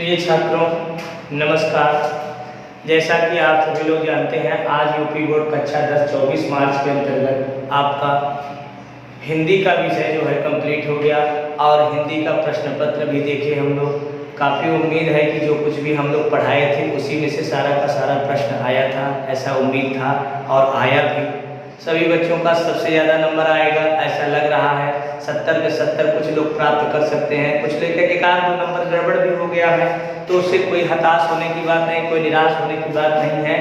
प्रिय छात्रों, नमस्कार। जैसा कि आप सभी लोग जानते हैं, आज यूपी बोर्ड कक्षा 10 24 मार्च के अंतर्गत आपका हिंदी का विषय जो है कंप्लीट हो गया और हिंदी का प्रश्न पत्र भी देखे हम लोग। काफ़ी उम्मीद है कि जो कुछ भी हम लोग पढ़ाए थे उसी में से सारा का सारा प्रश्न आया था, ऐसा उम्मीद था और आया भी। सभी बच्चों का सबसे ज़्यादा नंबर आएगा ऐसा लग रहा है। 70 में 70 कुछ लोग प्राप्त कर सकते हैं, कुछ लेकर एक आध दो नंबर गड़बड़ भी हो गया है, तो उससे कोई हताश होने की बात नहीं, कोई निराश होने की बात नहीं है।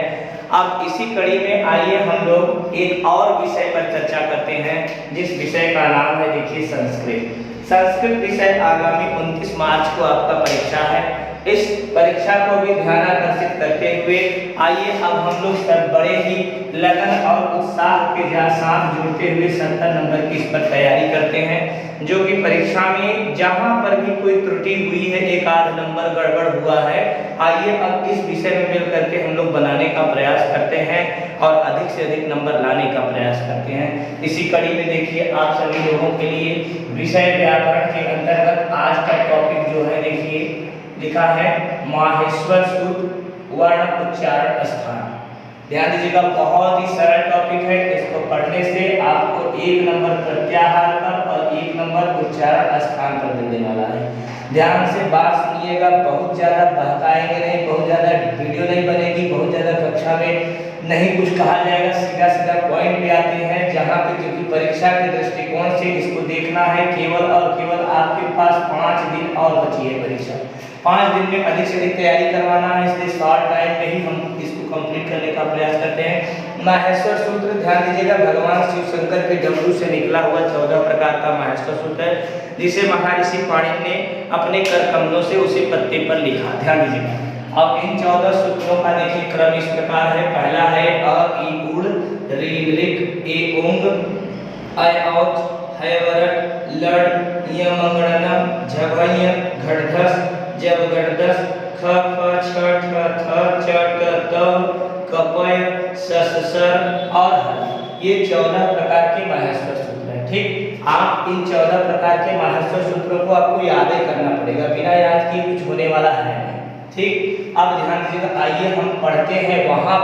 अब इसी कड़ी में आइए हम लोग एक और विषय पर चर्चा करते हैं, जिस विषय का नाम है देखिए संस्कृत। संस्कृत विषय आगामी 29 मार्च को आपका परीक्षा है। इस परीक्षा को भी ध्यान आकर्षित करते हुए आइए अब हम लोग सब बड़े ही लगन और उत्साह के साथ जुड़ते हुए 70 नंबर की इस पर तैयारी करते हैं, जो कि परीक्षा में जहां पर भी कोई त्रुटि हुई है, एक आध नंबर गड़बड़ हुआ है, आइए अब इस विषय में मिल करके हम लोग बनाने का प्रयास करते हैं और अधिक से अधिक नंबर लाने का प्रयास करते हैं। इसी कड़ी में देखिए आप सभी लोगों के लिए विषय व्याकरण के अंतर्गत आज का टॉपिक जो है देखिए लिखा है माहेश्वर सूत्र वर्ण उच्चारण स्थान। ध्यान दीजिएगा, बहुत ही सरल टॉपिक है। इसको पढ़ने से आपको 1 नंबर प्रत्याहार पर और 1 नंबर उच्चारण स्थान पर मिलने वाला है। ध्यान से बात सुनिएगा, बहुत ज़्यादा बहकाएंगे नहीं, बहुत ज़्यादा वीडियो नहीं बनेगी, बहुत ज़्यादा कक्षा में नहीं कुछ कहा जाएगा, सीधा सीधा पॉइंट पे आते हैं, जहाँ पे क्योंकि परीक्षा के दृष्टिकोण से इसको देखना है। केवल और केवल आपके पास 5 दिन और बची है परीक्षा। 5 दिन में अधिक से अधिक तैयारी करवाना है, इसलिए शॉर्ट टाइम में ही हम इसको कंप्लीट करने का प्रयास करते हैं। माहेश्वर सूत्र ध्यान दीजिएगा, भगवान शिव शंकर के डमरू से निकला हुआ 14 प्रकार का माहेश्वर सूत्र है, जिसे महर्षि पाणिनि ने अपने कर कमलों से उसे पत्ते पर लिखा। ध्यान दीजिएगा। अब इन 14 सूत्रों का देखिए क्रम इस प्रकार है। पहला है अ ई उड़ ऋ ऋक ए ओंग ऐ औच है वरट लड़ य मंगणनम झभय घड़धस जब गणदस ख फ छ ठ थ च ट त कपय सस सर और हर। ये 14 प्रकार के माहेश्वर सूत्र हैं। ठीक, आप इन 14 प्रकार के माहेश्वर सूत्रों को आपको याद ही करना पड़ेगा, बिना याद किए कुछ होने वाला है नहीं। ठीक, अब ध्यान दीजिएगा, आइए हम पढ़ते हैं वहां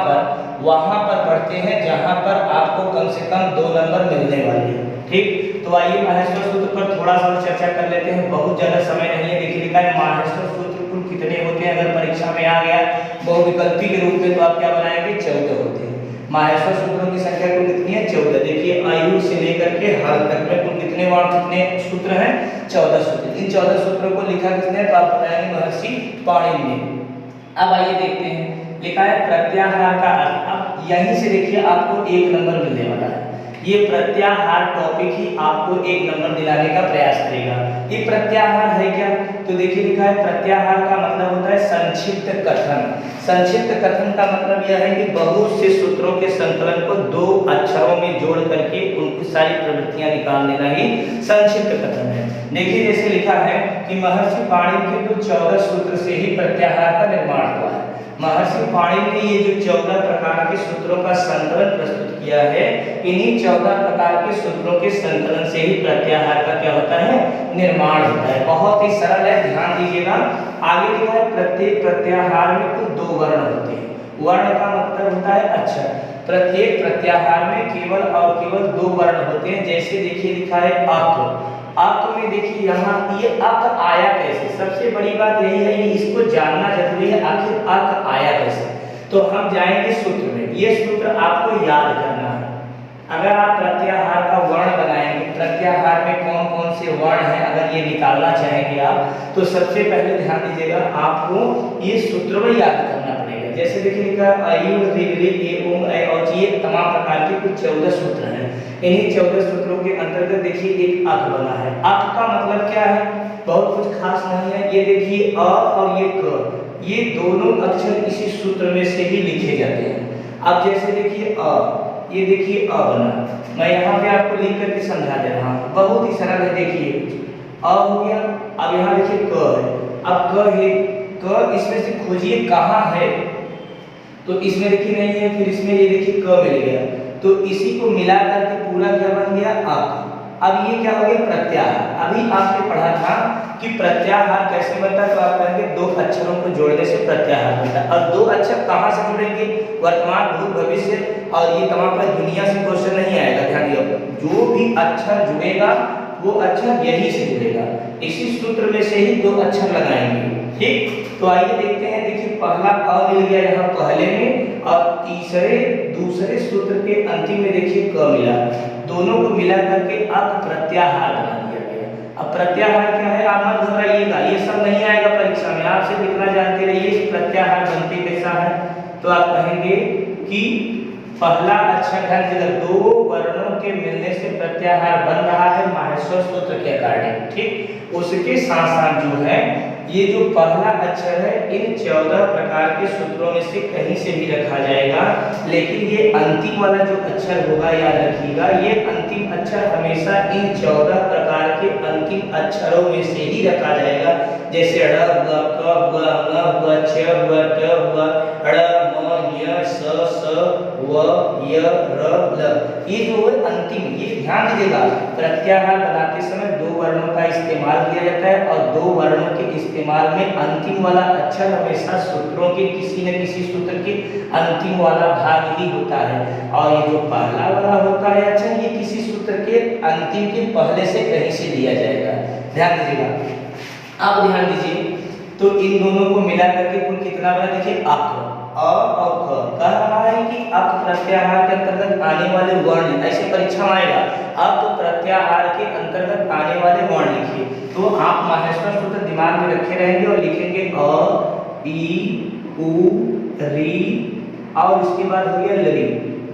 पर पढ़ते हैं जहां पर आपको कम से कम 2 नंबर मिलने वाले हैं। ठीक, तो आइए माहेश्वर सूत्र पर थोड़ा सा चर्चा कर लेते हैं, बहुत ज्यादा समय नहीं है। देखिए लिखा है माहेश्वर सूत्र कुल कितने होते हैं, अगर परीक्षा में आ गया बहुविकल्पी के रूप में तो आप क्या बनाएंगे, 14 होते हैं। माहेश्वर सूत्रों की संख्या कुल कितनी है, 14। देखिए आयु से लेकर के हल तक में कुल कितने वर्ण कितने सूत्र हैं, 14 सूत्र। इन 14 सूत्रों को लिखा किसने, तो आप बताएंगे महर्षि पाणिनि ने। अब आइए देखते हैं, लिखा है प्रत्याहार का अर्थ। अब यहीं से देखिए आपको 1 नंबर मिलने वाला है। ये प्रत्याहार टॉपिक ही आपको 1 नंबर दिलाने का प्रयास करेगा। ये प्रत्याहार है क्या, तो देखिए लिखा है प्रत्याहार का मतलब होता है संक्षिप्त कथन। संक्षिप्त कथन का मतलब यह है कि बहुत से सूत्रों के संकलन को 2 अक्षरों में जोड़ करके उनकी सारी प्रवृत्तियां निकाल देना ही संक्षिप्त कथन है। देखिए जैसे लिखा है कि महर्षि पाणिनि के कुल 14 सूत्र से ही प्रत्याहार का निर्माण हुआ है। महर्षि पाणिनि ने ये जो 14 प्रकार के सूत्रों का संकलन प्रस्तुत किया है, इन्हीं 14 प्रकार के सूत्रों के संकलन से ही प्रत्याहार का क्या होता है, निर्माण होता है। बहुत ही सरल है, ध्यान दीजिएगा। आगे लिखा है प्रत्येक प्रत्याहार में कुल 2 वर्ण होते हैं। वर्ण का मतलब होता है अक्षर। प्रत्येक प्रत्याहार में केवल और केवल 2 वर्ण होते हैं। जैसे देखिए लिखा है अक। अक में देखिए यहाँ ये अक आया कैसे, सबसे बड़ी बात यही है कि इसको जानना जरूरी है, आखिर अक आया कैसे। तो हम जाएंगे सूत्र में, ये सूत्र आपको याद करना है। अगर आप प्रत्याहार का वर्ण बनाएंगे, प्रत्याहार में कौन कौन से वर्ण हैं, अगर ये निकालना चाहेंगे आप, तो सबसे पहले ध्यान दीजिएगा आपको ये सूत्र में याद करना पड़ेगा। जैसे देखिए लिखा है अयु ऋ ऋ ए ओम ऐ औ, ये तमाम प्रकार के कुछ 14 सूत्र हैं। इन्हीं 14 सूत्रों के अंतर्गत देखिए एक अक बना है। अक का मतलब क्या है, बहुत कुछ खास नहीं है। ये देखिए अ और ये क, ये दोनों अक्षर इसी सूत्र में से ही लिखे जाते हैं। अब जैसे देखिए अ, ये देखिए अ बना, मैं यहाँ पे आपको लिख करके समझा दे रहा हूँ, बहुत ही सरल है। देखिए अ हो गया, अब यहाँ देखिए क है। अब क है, क इसमें से खोजिए कहाँ है, तो इसमें देखिए नहीं है, फिर इसमें ये देखिए क मिल गया, तो इसी को मिला करके पूरा क्या बन गया, अक। अब ये क्या हो गया प्रत्याहार। अभी आपने पढ़ा था कि प्रत्याहार कैसे बनता है, तो आप कहेंगे दो अक्षरों को जोड़ने से प्रत्याहार बनता है। और दो अक्षर कहाँ से जुड़ेंगे, वर्तमान भूत भविष्य, और ये तमाम पर दुनिया से क्वेश्चन नहीं आएगा, ध्यान दियो। जो भी अक्षर जुड़ेगा वो अक्षर यही से जुड़ेगा, इसी सूत्र में से ही दो अक्षर लगाएंगे, ठीक। तो आइए देखते हैं, देखिए पहला अ मिल गया यहाँ पहले में, और तीसरे दूसरे सूत्र के अंतिम में देखिए क मिला, दोनों को मिला करके अक प्रत्याहार बना दिया गया। अब प्रत्याहार क्या है, आप मत घबराइएगा, ये सब नहीं आएगा परीक्षा में, आप सिर्फ इतना जानते रहिए कि प्रत्याहार बनते कैसा है। तो आप कहेंगे कि पहला अक्षर है जगह दो वर्णों के मिलने से प्रत्याहार बन रहा है माहेश्वर सूत्र के अकॉर्डिंग, ठीक। उसके साथ साथ जो है ये जो पहला अक्षर है इन 14 प्रकार के सूत्रों में से कहीं से भी रखा जाएगा, लेकिन ये अंतिम वाला जो अक्षर होगा याद रखिएगा, ये अंतिम अक्षर हमेशा इन 14 प्रकार के अंतिम अक्षरों में से ही रखा जाएगा। जैसे ड़ हुआ, क हुआ, न हुआ, छ हुआ, ट हुआ, ड़ म य स व य र ल, ये जो है अंतिम, ये ध्यान दीजिएगा प्रत्याहार बनाते समय दो वर्णों का इस्तेमाल किया जाता है, और दो वर्णों के इस्तेमाल में अंतिम वाला अक्षर हमेशा सूत्रों के किसी न किसी सूत्र के अंतिम वाला भाग ही होता है, और ये जो पहला वाला होता है अक्षर ये किसी सूत्र के अंतिम के पहले से कहीं से लिया जाएगा, ध्यान दीजिएगा। अब ध्यान दीजिए, तो इन दोनों को मिला करके कुल कितना बना, देखिए अक, अ और क। कह रहा है कि अक प्रत्याहार के अंतर्गत आने वाले वर्ण, ऐसे परीक्षा में आएगा, अब तो प्रत्याहार के अंतर्गत आने वाले वर्ण लिखिए। तो आप माहेश्वर सूत्र दिमाग में रखे रहेंगे और लिखेंगे अ ई उ री, और उसके बाद हो गया लरी।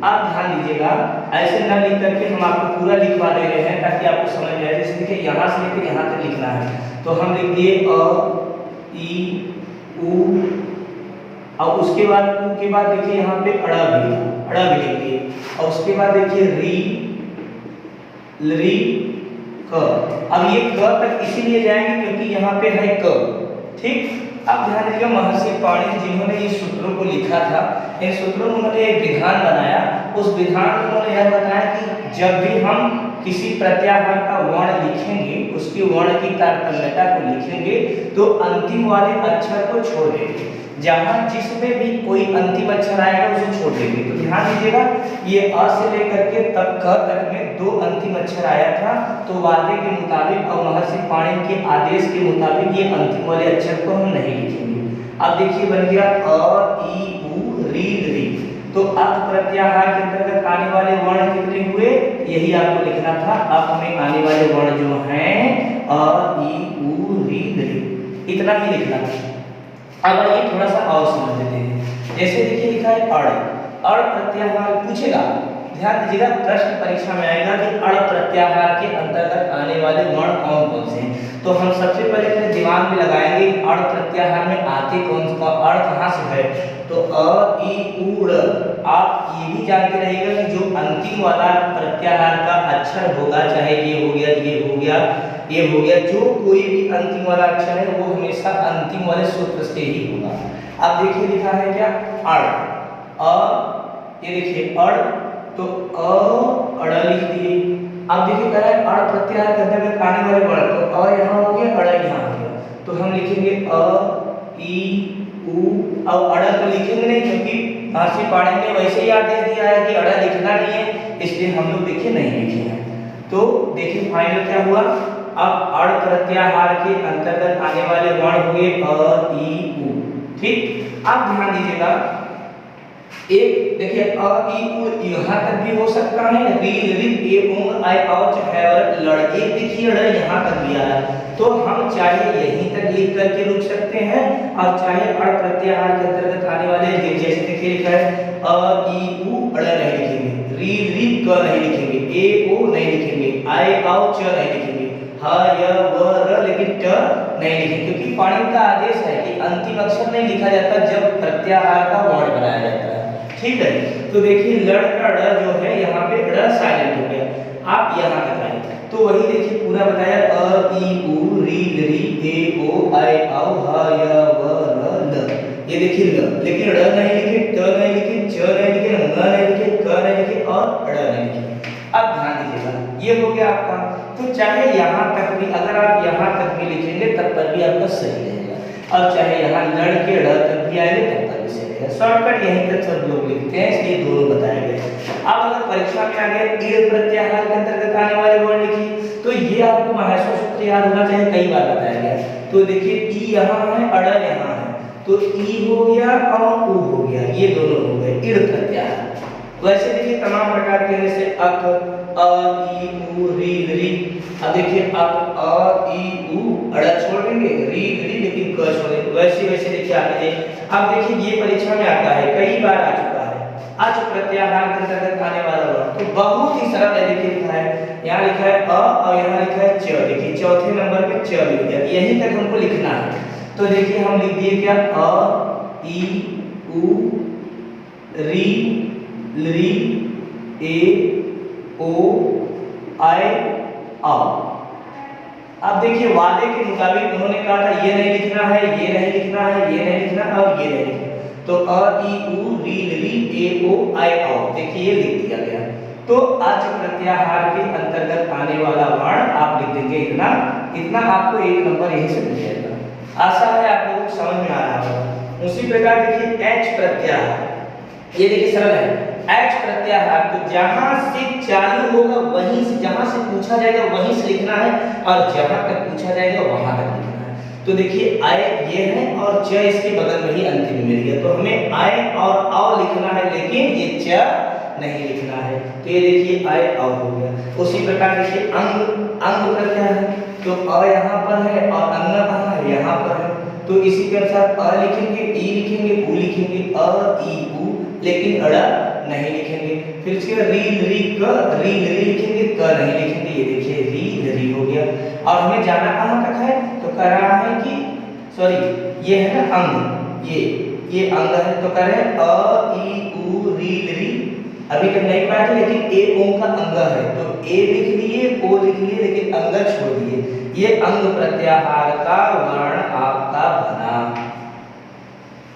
आप ध्यान दीजिएगा, ऐसे न लिख करके हम आपको पूरा लिखवा दे रहे हैं ताकि आपको समझ में आए। जैसे देखिए यहाँ से लेकर यहाँ तक लिखना है, तो हम लिख दिए अ ई उ, और उसके बाद उ के बाद देखिए यहाँ पे अड़ा भी लिख दिए, और उसके बाद देखिए री लरी क। अब ये क तक इसीलिए जाएंगे क्योंकि यहाँ पे है क, ठीक। अब ध्यान दीजिएगा, महर्षि पाणिनि जिन्होंने इस सूत्रों को लिखा था, इन सूत्रों में उन्होंने एक विधान बनाया। उस विधान में उन्होंने यह बताया कि जब भी हम किसी प्रत्याहार का वर्ण लिखेंगे, उसकी वर्ण की तारतम्यता को लिखेंगे, तो अंतिम वाले अक्षर को छोड़ देंगे, जहां जिसमें भी कोई अंतिम अक्षर आएगा उसे छोड़ देंगे। तो ध्यान दीजिएगा, ये अ से लेकर के तक क तक में दो अंतिम अक्षर आया था, तो वादे के मुताबिक और महर्षि पाणिनि के आदेश के मुताबिक ये अंतिम वाले अक्षर को हम नहीं लिखेंगे। अब देखिए बन गया अ ई उ री री। तो अक प्रत्याहार के अंतर्गत आने वाले वर्ण कितने हुए, यही आपको लिखना था। अक में आने वाले वर्ण जो हैं अ ई उ री री, इतना ही लिखना था। अब आइए थोड़ा सा और समझ लेते हैं। जैसे देखिए लिखा है अड़ प्रत्याहार पूछेगा, ध्यान दीजिएगा, प्रश्न परीक्षा में आएगा कि अड़ प्रत्याहार के अंतर्गत आने वाले वर्ण कौन कौन से हैं। तो हम सबसे पहले अपने दिमाग में लगाएंगे अड़ प्रत्याहार में आते कौन से, अड़ कहाँ से है, तो अ ई उ ड़। आप ये भी जानते रहिएगा कि जो अंतिम वाला प्रत्याहार का अक्षर होगा, चाहे ये हो गया, ये हो गया, ये हो गया, जो कोई भी अंतिम वाला अक्षर है वो हमेशा अंतिम वाले सूत्र से ही होगा। अब देखिए लिखा है क्या अड़, अ, ये देखिए अड़, तो अड़ लिख दिए। अब देखिए कह रहा है अड़ प्रत्याहार के अंतर्गत आने वाले वर्ण, तो अ यहाँ हो गया, अड़ यहाँ हो गया, तो हम लिखेंगे अ ई उ। अब अड़ तो लिखेंगे नहीं क्योंकि महर्षि पाणिनि ने वैसे ही आदेश दिया है कि अड़ लिखना नहीं है, इसलिए हम लोग देखिए नहीं लिखे हैं। तो देखिए फाइनल क्या हुआ, अब अड़ प्रत्याहार के अंतर्गत आने वाले वर्ण हुए अ ई उ, ठीक। अब ध्यान दीजिएगा, एक देखिए अ ई उ यहाँ तक भी हो सकता है, री री ए उंग आई औ है लड़, एक देखिए ड़ यहाँ तक भी आया, तो हम चाहे यहीं तक लिख करके रुक सकते हैं, और चाहे अड़ प्रत्याहार के अंतर्गत आने वाले जैसे देखिए लिखा है अ ई उ अड़ नहीं लिखेंगे, री री क नहीं लिखेंगे, ए ओ नहीं लिखेंगे, आई औ च नहीं लिखेंगे, ह य व र लेकिन ट नहीं लिखेंगे, क्योंकि पाणिनि का आदेश है कि अंतिम अक्षर नहीं लिखा जाता जब प्रत्याहार का वर्ण बनाया जाता है, ठीक है। तो देखिए लड़ का ड़ जो है यहाँ पे ड़ साइलेंट हो गया, आप यहाँ तक आए, तो वही देखिए पूरा बताया अ ई उ री री ए ओ आई औ ह य व र ल, ये देखिए ल, लेकिन ड़ नहीं लिखे, ट नहीं लिखे, च नहीं लिखे, न नहीं लिखे, क नहीं लिखे और ड़ नहीं लिखे। अब ध्यान दीजिएगा, ये हो गया आपका। तो चाहे यहाँ तक भी, अगर आप यहाँ तक भी लिखेंगे तब पर भी आपका सही रहेगा, और चाहे यहाँ लड़ के ड़ तक भी आएंगे तब पर भी सही रहेगा। शॉर्टकट यहीं तक सब लोग लिखते हैं, इसलिए दोनों बताए गए। अब अगर परीक्षा में आगे इड़ प्रत्याहार के अंतर्गत आने वाले वर्ड लिखिए, तो ये आपको महर्षि सूत्र याद होना चाहिए, कई बार बताया गया। तो देखिए ई यहाँ है, अड़ यहाँ है, तो ई हो गया और ऊ हो गया, ये दोनों हो गए इड़ प्रत्याहार। वैसे देखिए तमाम प्रकार के जैसे अक, अ, ई, उ, री, री। अब देखिए अक, अ, ई, उ, अड़ा छोड़ देंगे, री, री, लेकिन क छोड़ेंगे। वैसे वैसे देखिए आगे। अब देखिए ये परीक्षा में आता है, कई बार आ चुका है, अच प्रत्याहार के अंतर्गत आने वाला वर्ड। तो बहुत ही सरल है, देखिए लिखा है, यहाँ लिखा है अ और यहाँ लिखा है च। देखिए चौथे नंबर पे च लिख दिया, यहीं तक हमको लिखना है। तो देखिए हम लिख दिए क्या, अ, ई, उ, री, ली, ए, ओ, आए, आओ। अब देखिए वादे के मुताबिक उन्होंने कहा था ये नहीं लिखना है, ये नहीं लिखना है, ये नहीं लिखना और ये नहीं लिखना। तो अ, ई, उ, री, ली, ए, ओ, आए, आओ, देखिए ये लिख दिया गया। तो अच प्रत्याहार के अंतर्गत आने वाला वर्ण आप लिख देंगे इतना, इतना आपको एक नंबर यहीं से मिल जाएगा। आशा है आप लोगों को समझ में आ रहा होगा। उसी प्रकार देखिए एच प्रत्याहार, ये देखिए सरल है। एच प्रत्याहार तो जहां से चालू होगा वहीं से, जहां से पूछा जाएगा वहीं से लिखना है, और जहां तक पूछा जाएगा वहां तक लिखना है। तो देखिए आय ये है और च इसके बगल में ही अंतिम में मिल गया, तो हमें आय और आओ लिखना है, लेकिन ये च नहीं लिखना है। तो ये देखिए आय आओ हो गया। उसी प्रकार देखिए अंग, अंग प्रत्याहार, तो अ यहाँ पर है और अंग कहाँ है, यहाँ पर है। तो इसी के अनुसार अ लिखेंगे, ई लिखेंगे, उ लिखेंगे, अ, ई, उ, लेकिन अड़ा नहीं लिखेंगे। फिर उसके बाद री, री, क, री, री लिखेंगे, क नहीं लिखेंगे। ये देखिए री, री हो गया। और हमें जाना कहाँ तक है, तो कह रहा है कि सॉरी ये है ना अंग, ये अंग है। तो कह रहे हैं अ, ई, उ, री, री, अभी तक नहीं पाया था, लेकिन ए ओम का अंग है, तो ए लिख लिए, ओ लिख लिए, लेकिन अंग छोड़ दिए। ये अंग प्रत्याहार का वर्ण आपका बना,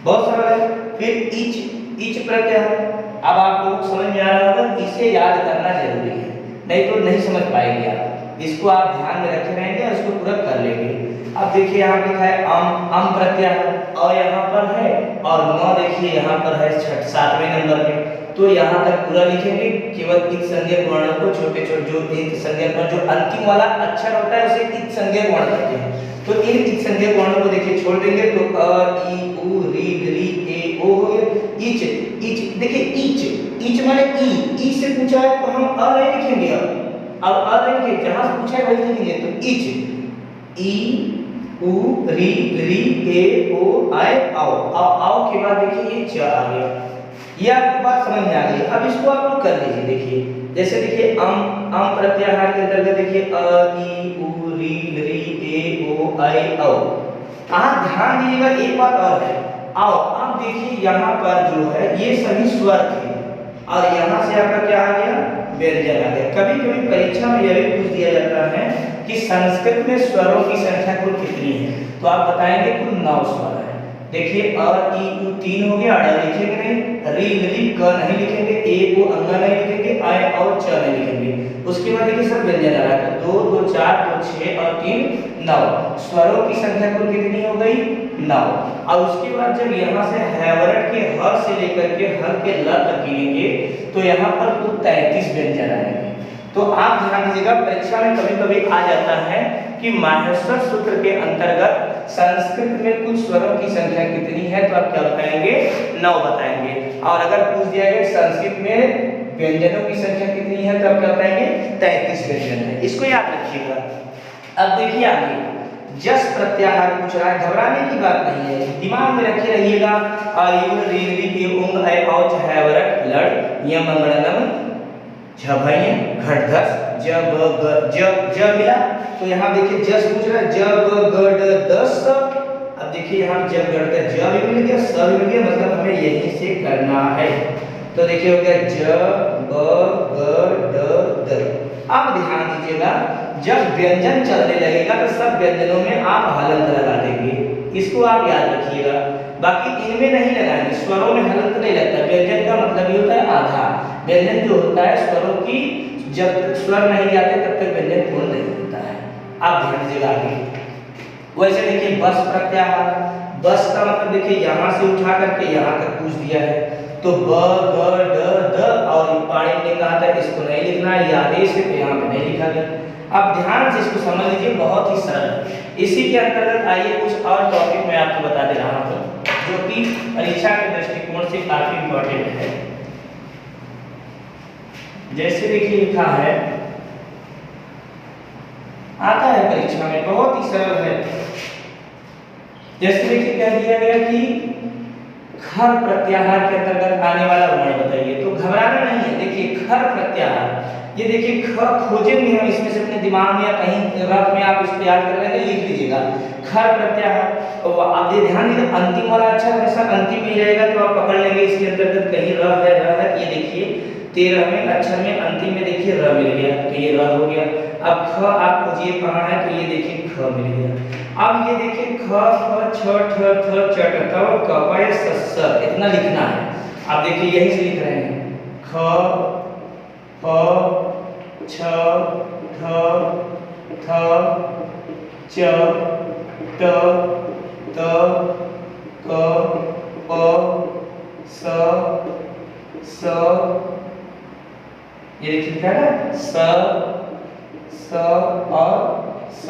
बहुत सरल है। फिर इच, इच प्रत्याहार, अब आप लोग समझ में आ रहा होगा, इसे याद करना जरूरी है, नहीं तो नहीं समझ पाएंगे आप। इसको आप ध्यान में रखे रहेंगे और इसको पूरा कर लेंगे। अब देखिए यहाँ लिखा है अम प्रत्याहार, अ यहाँ पर है और म देखिए यहाँ पर है 7वें नंबर पे। तो यहाँ तक पूरा लिखेंगे, केवल इत संज्ञक वर्णों को छोटे छोटे जो इत संज्ञक वर्ण, जो अंतिम वाला अक्षर होता है उसे इत संज्ञक वर्ण कहते हैं। तो इन इत संज्ञक वर्णों को देखिए छोड़ देंगे, तो अ, ई, उ, री, ली, ए, ओ हो गया। इच, इच देखिए इच माने ई से पूछा है तो हम अ नहीं लिखेंगे, अब अ नहीं लिखेंगे, जहां से पूछा है वही लिखेंगे। तो इच, ई, उ, री, ए, ओ, आए, आओ। आओ के बाद देखिए ये च आ गया। ये आपको बात समझ में आ गई। अब इसको आप लोग कर लीजिए। देखिए जैसे देखिए अम प्रत्याहार के अंतर्गत देखिए अ, ई, उ, री, ए, ओ, आए, आओ। ध्यान दीजिएगा एक बात और है, आओ। अब देखिए यहाँ पर जो है ये सभी स्वर थे और यहाँ से आपका क्या आ गया, व्यंजन आ गया। कभी कभी परीक्षा में यह भी पूछ दिया जाता है कि संस्कृत में स्वरों की संख्या कुल कितनी है, तो आप बताएंगे कुल 9 स्वर है। देखिए अ, ई, उ 3 हो गया, अड़ा लिखेंगे नहीं, री, ली, क नहीं लिखेंगे, ए, ओ, अंग नहीं लिखेंगे, आए, औ, च नहीं लिखेंगे। उसके बाद देखिए सब व्यंजन आ रहा है, 2, 2, 4, 2, 6 और 3, 9। स्वरों की संख्या कुल कितनी हो गई, 9। और उसके बाद जब यहाँ से हैवरट के ह से लेकर के ह के ल तक गिनेंगे तो यहाँ पर कुल 33 व्यंजन आएंगे। तो आप ध्यान दीजिएगा, परीक्षा में कभी कभी आ जाता है कि माहेश्वर सूत्र के अंतर्गत संस्कृत में कुल स्वरों की संख्या कितनी है, तो आप क्या बताएंगे, 9 बताएंगे। और अगर पूछ दिया गया संस्कृत में व्यंजनों की संख्या कितनी है, तो आप क्या बताएंगे, 33 व्यंजन है। इसको याद रखिएगा। अब देखिए आगे जस प्रत्याहार पूछ रहा है, घबराने की बात नहीं है, दिमाग में रखे रहिएगा। आयु, री, ली, उंग, ऐ, औ, हैवरट, लड़, यम, मंगलम, झभय, घटधस, ज, ब, ग, ज मिला। तो यहाँ देखिए जस पूछ रहा है, ज, ब, ग, ड, दस। अब देखिए यहाँ ज, ग, ड, ज भी मिल गया, स भी मिल गया, मतलब हमें यहीं से करना है। तो देखिए हो गया ज, ब, ग, ड, द। अब ध्यान दीजिएगा, जब व्यंजन चलने लगेगा तो सब व्यंजनों में आप हलंत लगा देंगे, इसको आप याद रखिएगा। बाकी इनमें नहीं लगाएंगे, स्वरों में हलंत नहीं लगता। व्यंजन का मतलब ये होता है आधा। व्यंजन जो होता है स्वरों की जब तक स्वर नहीं जाते तब तक व्यंजन पूर्ण नहीं होता है। आप ध्यान दीजिएगा आगे। वैसे देखिए बस प्रत्याहार, बस का मतलब देखिए यहाँ से उठा करके यहाँ तक पूछ दिया है, तो ब ग ड द, और पाणिनि ने कहा था इसको नहीं लिखना है, ये आदेश है तो यहाँ पे नहीं लिखा गया। अब ध्यान से इसको समझ लीजिए, बहुत ही सरल है। इसी के अंतर्गत आइए कुछ और टॉपिक मैं आपको बता दे रहा हूँ जो कि परीक्षा के दृष्टिकोण से काफी इंपॉर्टेंट है। जैसे देखिए लिखा है, आता है परीक्षा में, बहुत ही सरल है। जैसे देखिए कह दिया गया कि खर प्रत्याहार के अंतर्गत आने वाला वर्ण बताइए, तो घबराना नहीं है। देखिए खर प्रत्याहार, ये देखिए ख खोजेंगे हम इसमें से अपने दिमाग में या कहीं रफ में आप इसको याद कर रहे हैं, लिख लीजिएगा खर प्रत्याहार। और आप ये ध्यान दीजिए अंतिम वाला अक्षर हमेशा अंतिम में रहेगा, तो आप पकड़ लेंगे इसके अंतर्गत कहीं र है। ये देखिए 13वें अक्षर में अंतिम में देखिए र मिल गया, तो ये र हो गया। अब ख आप खोजिए कहाँ है, तो ये देखिए ख मिल गया। अब ये देखिए ख फ छ ठ थ च ट थ क प य स स, इतना लिखना है। आप देखिए यही से लिख रहे हैं, ख फ छ ठ थ च ट त क प स स, ये देखिए क्या है स स और स।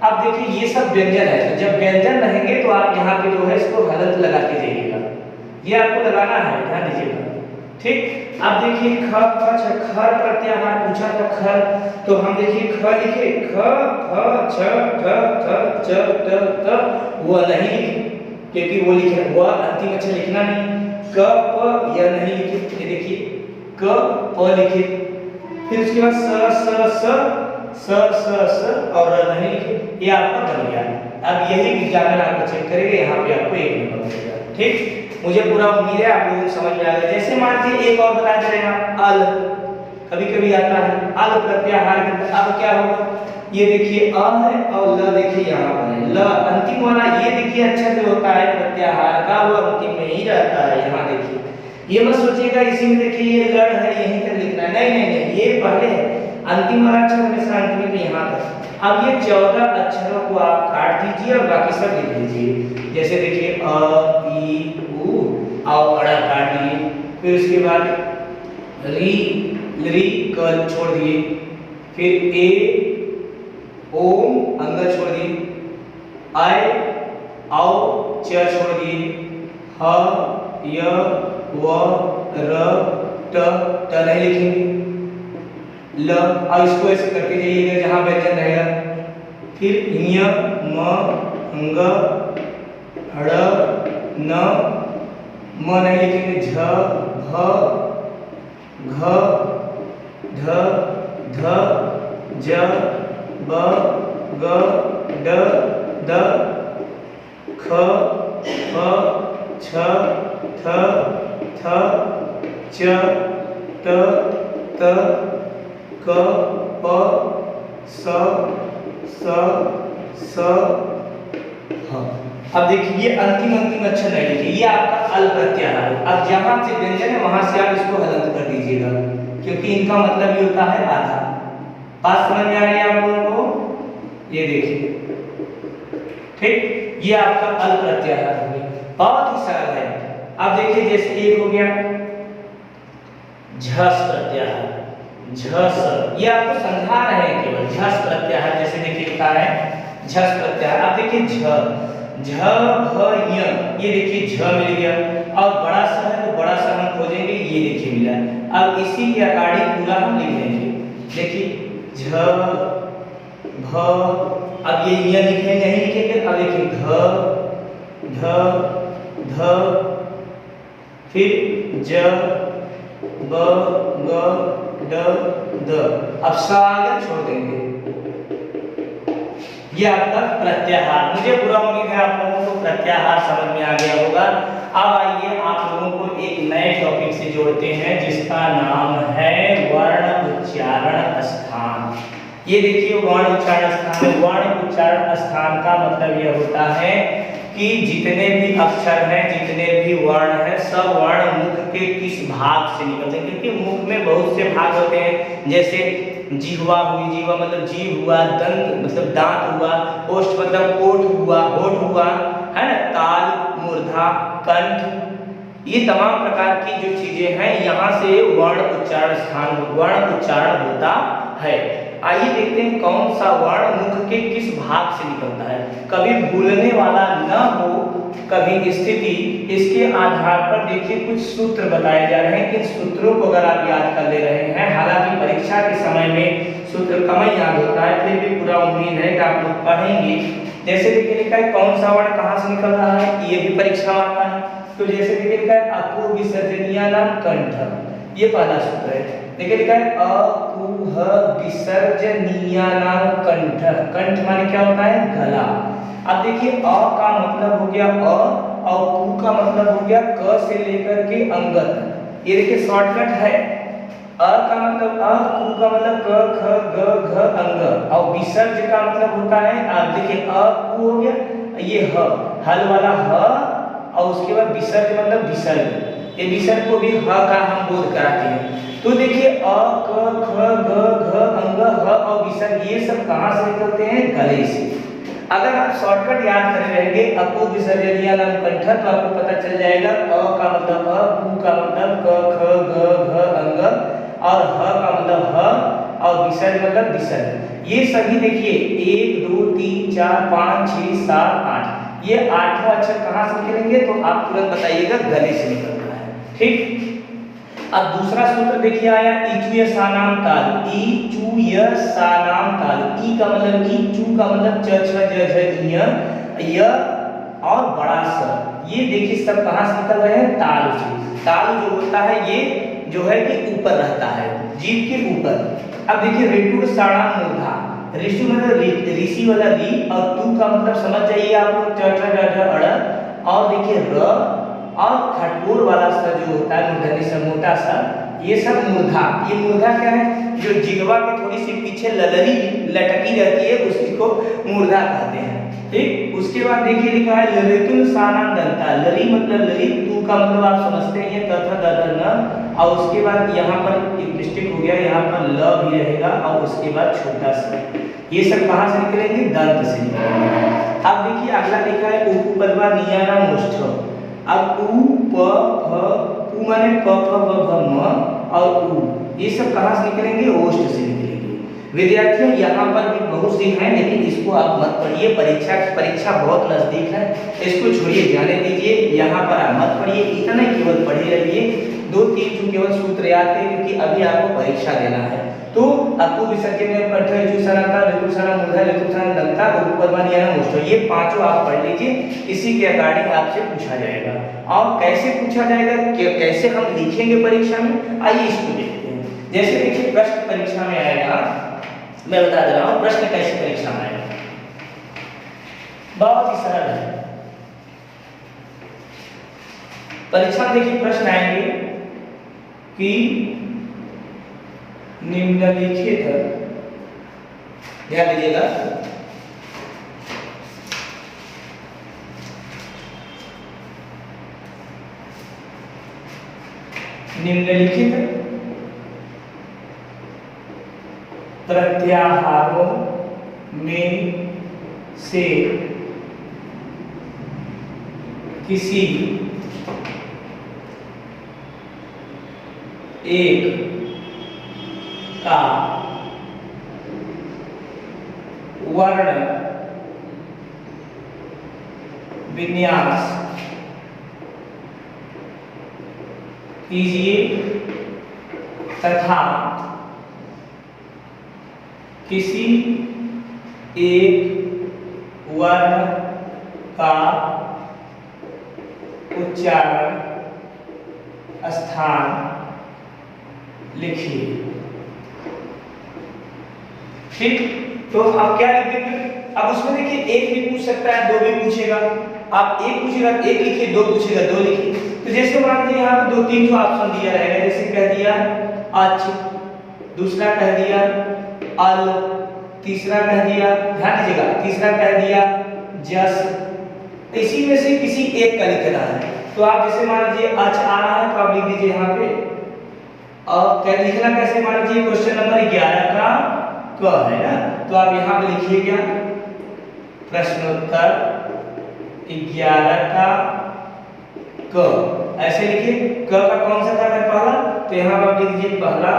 अब देखिए ये सब व्यंजन है, तो जब व्यंजन रहेंगे तो आप यहाँ पे जो है इसको हलंत लगा के जाइएगा, ये आपको लगाना है, ध्यान दीजिएगा। ठीक, अब देखिए ख फ छ, खर प्रत्याहार पूछा था खर, तो हम देखिए ख लिखे, ख फ छ ठ थ च ट त, वो नहीं लिखे क्योंकि वो लिखे वो अंतिम अक्षर लिखना नहीं। क प य नहीं लिखे, ये देखिए क प लिखे, फिर उसके बाद स और नहीं लिखे, ये आपका बन गया। अब यही एग्जामिनर आपको चेक करेंगे, यहाँ पे आपको 1 नंबर मिलेगा। ठीक, मुझे पूरा उम्मीद है आप लोगों को समझ में आ गया। जैसे मान लीजिए एक और बता दे रहे हैं आप, अल, कभी कभी आता है अल प्रत्याहार के अंदर। अब क्या होगा, ये देखिए अ है और ल देखिए यहाँ पर है, ल अंतिम वाला, ये देखिए अच्छा जो होता है प्रत्याहार का वो अंतिम में ही रहता है। यहाँ देखिए ये मत सोचिएगा इसी में देखिए ये लड़ है यहीं तक लिखना है, नहीं, ये पहले है, अंतिम वाला अक्षर हमेशा अंतिम में यहाँ तक। अब ये 14 अक्षरों को आप काट दीजिए और बाकी सब लिख लीजिए। जैसे देखिए अ ई उ और अड़ा काट दिए, फिर उसके बाद री ली क छोड़ दिए, फिर ए ओम अंग छोड़ दिए, आय औ च छोड़ दिए, ह य व र ट नहीं लिखेंगे, ल, और इसको ऐसे करके जाइएगा जहां व्यंजन रहेगा, फिर य म अंग ड़ न म नहीं लिखेंगे, झ भ घ ध ध ज ब ग ड द ख फ छ थ थ च त त क प स स ह। अब देखिए ये अंतिम अक्षर नहीं लिखे, ये आपका अल प्रत्याहार है। अब जहां से व्यंजन है वहां से आप इसको हलंत कर दीजिएगा, क्योंकि इनका मतलब ये होता है आधा। बात समझ में आ रही है आप लोगों को, ये देखिए। ठीक, ये आपका अल प्रत्याहार हो गया, बहुत ही सरल है। अब देखिए जैसे एक हो गया झस प्रत्याहार, झस, ये आपको समझा रहे हैं केवल झस प्रत्याहार। जैसे देखिए लिखा है झस प्रत्याहार, अब देखिए झ भ य, ये देखिए झ मिल गया, और बड़ा सा है तो बड़ा सा हम खोजेंगे, ये देखिए मिला। अब इसी के अकॉर्डिंग पूरा हम लिख लेंगे। देखिए झ भ, अब ये य लिखे नहीं लिखेंगे, अब देखिए घ ध ध, फिर ज ब ग ड द, अब सा आगे छोड़ देंगे। ये आपका प्रत्याहार, मुझे पूरा उम्मीद है आप लोगों को प्रत्याहार समझ में आ गया होगा। अब आइए आप लोगों को एक नए टॉपिक से जोड़ते हैं जिसका नाम है वर्ण उच्चारण स्थान। ये देखिए वर्ण उच्चारण स्थान, वर्ण उच्चारण स्थान का मतलब यह होता है कि जितने भी अक्षर हैं, जितने भी वर्ण हैं, सब वर्ण मुख के किस भाग से निकलते हैं, क्योंकि मुख में बहुत से भाग होते हैं, जैसे जिह्वा हुई, जिह्वा मतलब जीभ हुआ, दंत मतलब दांत हुआ, ओष्ठ मतलब ओठ हुआ, होठ हुआ, है ना, ताल, मूर्धा, कंठ, ये तमाम प्रकार की जो चीजें हैं, यहाँ से वर्ण उच्चारण होता है। आइए देखते हैं कौन सा वर्ण मुख के किस भाग से निकलता है। कभी भूलने वाला न हो, कभी स्थिति, इसके आधार पर देखिए कुछ सूत्र बताए जा रहे हैं। इन सूत्रों को अगर आप याद कर ले रहे हैं, हालांकि परीक्षा के समय में सूत्र कम ही याद होता है, फिर भी पूरा उम्मीद है कि आप लोग पढ़ेंगे। जैसे देखिए लिखा है कौन सा वर्ण कहाँ से निकल रहा है, ये भी परीक्षा में आता है। तो जैसे देखिए लिखा है अकु विसर्जनीयानाम कंठ, ये पहला सूत्र है। देखिए लिखा है अकुह विसर्जनीयानाम कंठ, कंठ माने क्या होता है, गला। अब देखिए अ का मतलब हो गया अ, और कु का मतलब हो गया क से लेकर के अंग तक। ये देखिए शॉर्टकट है, अ का मतलब अ, कु का मतलब क ख ग घ अंग, और विसर्ज का मतलब होता है, आप देखिए अ कु हो गया, ये ह, हल वाला ह, और उसके बाद विसर्ज मतलब विसर्ग, ये विसर्ग को भी ह का हम बोध कराते हैं। तो देखिए अ क ख ग घ अंग ह और विसर्ग, ये सब कहाँ से निकलते हैं, गले से। अगर आप शॉर्टकट याद कर रहेंगे अकु विसर्जनीयानाम कंठ, तो आपको पता चल जाएगा अ का मतलब अ, कु का मतलब क ख ग घ अंग, और ह का मतलब ह, और विसर्ग मतलब विसर्ग। ये सभी देखिए 1 2 3 4 5 6 7 8, ये आठों अक्षर कहाँ से निकलेंगे, तो आप तुरंत बताइएगा गले से निकलता है। ठीक, अब दूसरा सूत्र देखिए आया इचु य सानाम ताल, इचु य सानाम ताल, ई का मतलब ई, चू का मतलब च छ ज झ य, और बड़ा स, ये देखिए सब कहाँ से निकल रहे हैं, ताल से। ताल जो होता है ये जो है कि ऊपर रहता है, जीभ के ऊपर। अब देखिए ऋतु साणाम मूर्धा, ऋषि मतलब ऋषि वाला री, और तू का मतलब समझ जाइए आप लोग च छ ज झ अड़, और देखिए र, और खटोर वाला सा जो होता है मूर्धन्य सा मोटा सा, ये सब मूर्धा। ये मूर्धा क्या है, जो जिह्वा के थोड़ी सी पीछे ललरी लटकी रहती है, उसी को मूर्धा कहते हैं। ठीक, उसके बाद देखिए लिखा है ललितुल सानाम दंता, लरी मतलब लरी, तू का मतलब आप समझते हैं तथा दर न, और उसके बाद यहाँ पर एक डिस्ट्रिक्ट हो गया, यहाँ पर ल भी रहेगा, और उसके बाद छोटा सा, ये सब कहाँ से निकलेंगे, दंत से निकलेंगे। अब देखिए अगला लिखा है उपपदवा नियानाम ओष्ठ। अब उ प फ, उ माने प फ ब भ म, और उ, ये सब कहाँ से निकलेंगे, ओष्ठ से निकलेंगे। विद्यार्थियों यहाँ पर भी बहुत सी हैं, लेकिन इसको आप मत पढ़िए, परीक्षा बहुत नजदीक है, इसको छोड़िए, जाने दीजिए, यहाँ पर आप मत पढ़िए, इतना ही केवल पढ़े रहिए। 2-3 जो केवल सूत्र याद है, क्योंकि अभी आपको परीक्षा देना है। तो अकु विसर्जनीयानाम कंठ, इचु सानाम ताल, ऋतु सानाम मूर्धा, ऋतु सानाम दंता, उपपदवा नियानाम ओष्ठ, ये पांचों आप पढ़ लीजिए, इसी के अकॉर्डिंग आपसे पूछा जाएगा। और कैसे पूछा जाएगा, कैसे हम लिखेंगे परीक्षा में, आइए इसको देखते हैं। जैसे देखिए प्रश्न परीक्षा में आएगा, मैं बता दे रहा हूँ प्रश्न कैसे परीक्षा में आएगा, बहुत ही सरल है। परीक्षा में देखिए प्रश्न आएंगे कि निम्नलिखित, ध्यान दीजिएगा, निम्नलिखित प्रत्याहारों में से किसी एक का वर्ण विन्यास कीजिए तथा किसी एक वर्ण का उच्चारण स्थान लिखिए। ठीक, तो आप क्या लिख देंगे, अब उसमें देखिए एक भी पूछ सकता है, दो भी पूछेगा, आप एक पूछेगा एक लिखिए, दो पूछेगा दो लिखिए। तो जैसे मान लीजिए यहाँ पे 2-3 जो ऑप्शन दिया रहेगा, जैसे कह दिया अच, दूसरा कह दिया अल, तीसरा कह दिया, ध्यान दीजिएगा, तीसरा कह दिया जस, इसी में से किसी एक का लिखना है। तो आप जैसे मान लीजिए अच आ रहा है तो आप लिख दीजिए यहाँ पे, और क्या लिखना कैसे, मान लीजिए क्वेश्चन नंबर 11 का क है ना, तो आप यहाँ पे लिखिए क्या, प्रश्नोत्तर 11 का क, ऐसे लिखिए। क का कौन सा कार्य है, पहला, तो यहाँ आप लिख दीजिए पहला,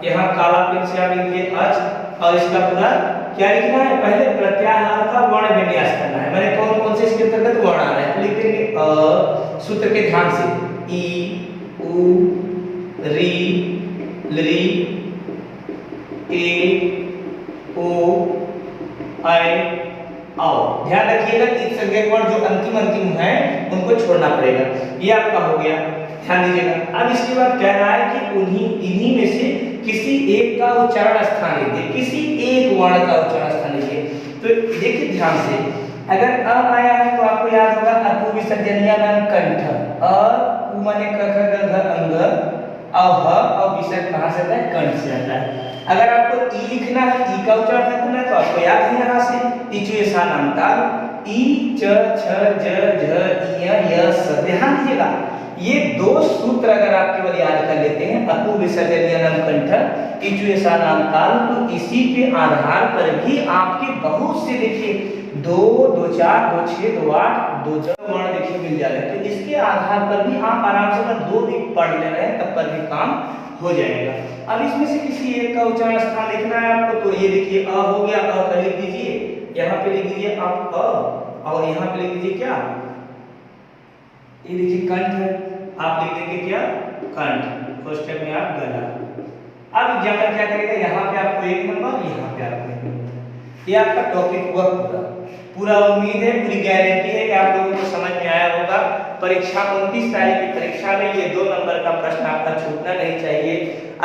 यहाँ काला पेन से आप लिख दीजिए अच, और इसका पूरा क्या लिखना है, पहले प्रत्याहार का वर्ण विन्यास करना है। मैंने कौन कौन से इसके अंतर्गत वर्ण आ रहे हैं, तो लिख देंगे अ, सूत्र के ध्यान से, ई उ री लरी ए ओ आई आओ। ध्यान रखिएगा कि संज्ञक वर्ण जो अंतिम है उनको छोड़ना पड़ेगा। ये आपका हो गया, ध्यान दीजिएगा। अब इसके बाद कह रहा है कि इन्हीं में से किसी एक का उच्चारण स्थान लीजिए, किसी एक वर्ण का उच्चारण स्थान लीजिए। तो देखिए ध्यान से, अगर अ आया है तो आपको याद होगा अकु विसर्जनीय नाम कंठ, अ उ माने क ख ग घ अंग, और विसर्ग कहां से आता है, कंठ से आता है। अगर आपको ई लिखना है, ई का उच्चारण करना है, तो आपको याद है यहाँ से इचु ऐसा नामताल, ई च छ ज झ य य स। ध्यान दीजिएगा, ये दो सूत्र अगर आप केवल याद कर लेते हैं, अकु विसर्जनीय नाम कंठ, इचु ऐसा नामताल, तो इसी के आधार पर भी आपके बहुत से देखिए 2 2 4 2 6 2 8 2 वर्ण देखिए मिल जा रहे हैं। तो इसके आधार पर भी आप आराम से अगर 2 भी पढ़ ले रहे हैं तब पर भी काम हो जाएगा। अब इसमें से किसी एक का उच्चारण स्थान लिखना है आपको, तो ये देखिए अ हो गया, अ का लिख दीजिए, यहाँ पे लिख दीजिए आप अ, और यहाँ पे लिख दीजिए क्या, ये देखिए कंठ है, आप लिख देंगे क्या, कंठ, फर्स्ट स्टेप में आप गला। अब एग्जाम्पल क्या करेगा, यहाँ पे आपको 1 नंबर, यहाँ पे आपको 1 नंबर। ये आपका टॉपिक हुआ पूरा। उम्मीद है, पूरी गारंटी है कि आप लोगों को समझ में आया होगा। परीक्षा 29 तारीख की परीक्षा में ये 2 नंबर का प्रश्न आपका छूटना नहीं चाहिए।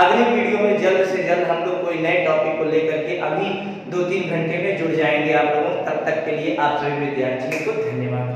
अगली वीडियो में जल्द से जल्द हम लोग कोई नए टॉपिक को लेकर के अभी 2-3 घंटे में जुड़ जाएंगे आप लोगों। तब तक के लिए आप सभी विद्यार्थियों को धन्यवाद।